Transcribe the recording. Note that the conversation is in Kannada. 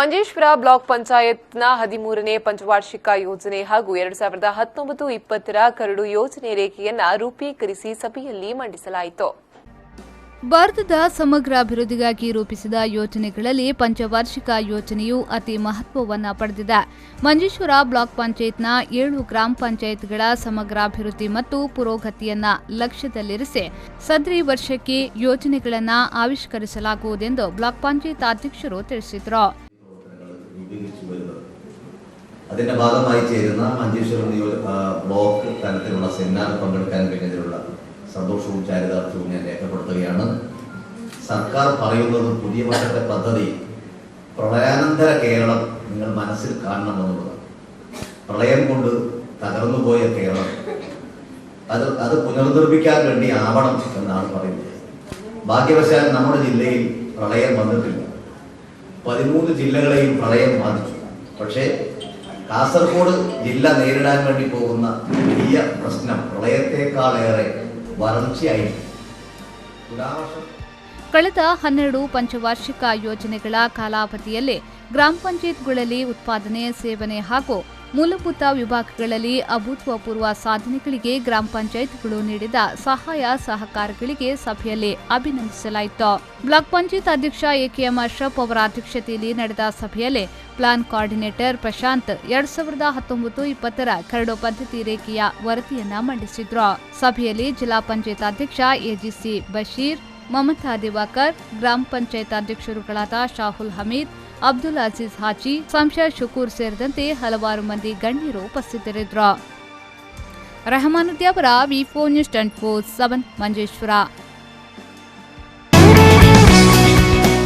ಮಂಜೇಶ್ವರ ಬ್ಲಾಕ್ ಪಂಚಾಯತ್ನ 13ನೇ ಪಂಚವಾರ್ಷಿಕ ಯೋಜನೆ ಹಾಗೂ 2019-20 ಕರಡು ಯೋಜನೆ ರೇಖೆಯನ್ನು ರೂಪೀಕರಿಸಿ ಸಭೆಯಲ್ಲಿ ಮಂಡಿಸಲಾಯಿತು. ಭಾರತದ ಸಮಗ್ರ ಅಭಿವೃದ್ಧಿಗಾಗಿ ರೂಪಿಸಿದ ಯೋಜನೆಗಳಲ್ಲಿ ಪಂಚವಾರ್ಷಿಕ ಯೋಜನೆಯು ಅತಿ ಮಹತ್ವವನ್ನು ಪಡೆದಿದೆ. ಮಂಜೇಶ್ವರ ಬ್ಲಾಕ್ ಪಂಚಾಯತ್ನ 7 ಗ್ರಾಮ ಪಂಚಾಯತ್ಗಳ ಸಮಗ್ರಾಭಿವೃದ್ಧಿ ಮತ್ತು ಪುರೋಗತಿಯನ್ನ ಲಕ್ಷ್ಯದಲ್ಲಿರಿಸಿ ಸದರಿ ವರ್ಷಕ್ಕೆ ಯೋಜನೆಗಳನ್ನು ಆವಿಷ್ಕರಿಸಲಾಗುವುದೆಂದು ಬ್ಲಾಕ್ ಪಂಚಾಯತ್ ಅಧ್ಯಕ್ಷರು ತಿಳಿಸಿದರು. അതിന്റെ ഭാഗമായി ചേരുന്ന മഞ്ചേശ്വരം ബ്ലോക്ക് തലത്തിലുള്ള സെമിനാറിൽ പങ്കെടുക്കാൻ കഴിഞ്ഞതിലുള്ള സന്തോഷവും ചാരിതാർത്ഥ്യവും ഞാൻ രേഖപ്പെടുത്തുകയാണ്. സർക്കാർ പറയുന്നത് പുതിയ വർഷത്തെ പദ്ധതി പ്രളയാനന്തര കേരളം നിങ്ങൾ മനസ്സിൽ കാണണമെന്നുള്ളതാണ്. പ്രളയം കൊണ്ട് തകർന്നുപോയ കേരളം അത് പുനർനിർമ്മിക്കാൻ വേണ്ടി ആവണം എന്നാണ് പറയുന്നത്. ഭാഗ്യവശാൽ നമ്മുടെ ജില്ലയിൽ പ്രളയം വന്നിട്ടില്ല. 13 ജില്ലകളെയും പ്രളയം ബാധിച്ചു. പക്ഷേ കാസർഗോഡ് ജില്ല നേരിടാൻ വേണ്ടി പോകുന്ന വലിയ പ്രശ്നം പ്രളയത്തെക്കാളേറെ വരൾച്ചയായിരുന്നു. ಕಳೆದ 12 ಪಂಚವಾರ್ಷಿಕ ಯೋಜನೆಗಳ ಕಾಲಾವಧಿಯಲ್ಲಿ ಗ್ರಾಮ ಪಂಚಾಯತ್ಗಳಲ್ಲಿ ಉತ್ಪಾದನೆ, ಸೇವನೆ ಹಾಗೂ ಮೂಲಭೂತ ವಿಭಾಗಗಳಲ್ಲಿ ಅಭೂತಪೂರ್ವ ಸಾಧನೆಗಳಿಗೆ ಗ್ರಾಮ ಪಂಚಾಯತ್ಗಳು ನೀಡಿದ ಸಹಾಯ ಸಹಕಾರಗಳಿಗೆ ಸಭೆಯಲ್ಲಿ ಅಭಿನಂದಿಸಲಾಯಿತು. ಬ್ಲಾಕ್ ಪಂಚಾಯತ್ ಅಧ್ಯಕ್ಷ ಎಕೆಎಂ ಅಶ್ರಫ್ ಅವರ ಅಧ್ಯಕ್ಷತೆಯಲ್ಲಿ ನಡೆದ ಸಭೆಯಲ್ಲಿ ಪ್ಲಾನ್ ಕೋಆರ್ಡಿನೇಟರ್ ಪ್ರಶಾಂತ್ 2019-20 ಕರಡು ಪದ್ಧತಿ ರೇಖೆಯ ವರದಿಯನ್ನ ಮಂಡಿಸಿದ್ರು. ಸಭೆಯಲ್ಲಿ ಜಿಲ್ಲಾ ಪಂಚಾಯತ್ ಅಧ್ಯಕ್ಷ ಎಜಿಸಿ ಬಶೀರ್, ಮಮತಾ ದಿವಾಕರ್, ಗ್ರಾಮ ಪಂಚಾಯತ್ ಅಧ್ಯಕ್ಷರುಗಳಾದ ಶಾಹುಲ್ ಹಮೀದ್, ಅಬ್ದುಲ್ ಅಜೀಜ್ ಹಾಜಿ, ಸಂಶರ್ ಶುಕೂರ್ ಸೇರಿದಂತೆ ಹಲವಾರು ಮಂದಿ ಗಣ್ಯರು ಉಪಸ್ಥಿತರಿದ್ದರು. ರೆಹಮಾನುದ್ದಿ ಅವರ ವಿ4 ನ್ಯೂಸ್ 24/7 ಮಂಜೇಶ್ವರ.